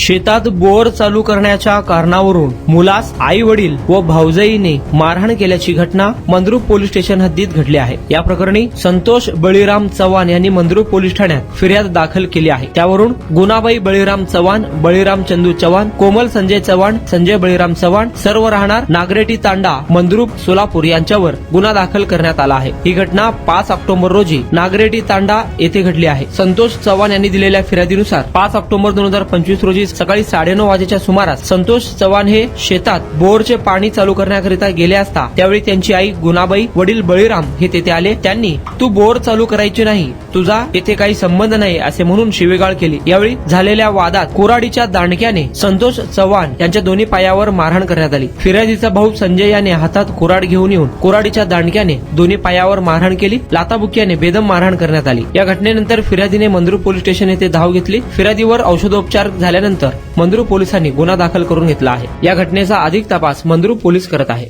शेतात बोर चालू करण्याच्या कारणावरून मुलास आई वडील व भाऊजाईने मारहाण केल्याची घटना मंद्रुप पोलीस स्टेशन हद्दीत घडली आहे। या प्रकरणी संतोष बळीराम चव्हाण यांनी मंद्रुप पोलीस ठाण्यात फिर्याद दाखल केली आहे। त्यावरून गुणाबाई बळीराम चव्हाण, बळीराम चंदू चव्हाण, कोमल संजय चव्हाण, संजय बळीराम चव्हाण सर्व राहणार नागरेटी तांडा, मंद्रुप, सोलापूर यांच्यावर गुन्हा दाखल करण्यात आला आहे। ही घटना 5 ऑक्टोबर रोजी नागरेटी तांडा येथे घडली आहे। संतोष चव्हाण यांनी दिलेल्या फिर्यादीनुसार 5 ऑक्टोबर 2025 रोजी सकाळी 9:30 वाजेच्या सुमारास संतोष चव्हाण हे शेतात बोरचे पाणी चालू करण्याकरिता गेले असता त्यावेळी त्यांची आई गुणाबाई, वडील बळीराम हे तेथे आले। त्यांनी तू बोर चालू करायची नाही, तुझा येथे काही संबंध नाही असे म्हणून शिवीगाळ केली। यावेळी झालेल्या वादात कुऱ्हाडीच्या दांडक्याने संतोष चव्हाण यांच्या दोन्ही पायावर मारहाण करण्यात आली। फिर्यादीचा भाऊ संजय याने हातात कुऱ्हाड घेऊन येऊन कुऱ्हाडीच्या दांडक्याने दोन्ही पायावर मारहाण केली। लाथाबुक्क्याने बेदम मारहाण करण्यात आली। या घटनेनंतर फिर्यादीने मंद्रुप पोलीस स्टेशन येथे धाव घेतली। फिर्यादीवर औषधोपचार झाल्यानंतर मंद्रुप पोलिसांनी गुन्हा दाखल करून घेतला आहे। या घटनेचा अधिक तपास मंद्रुप पोलीस करत आहे।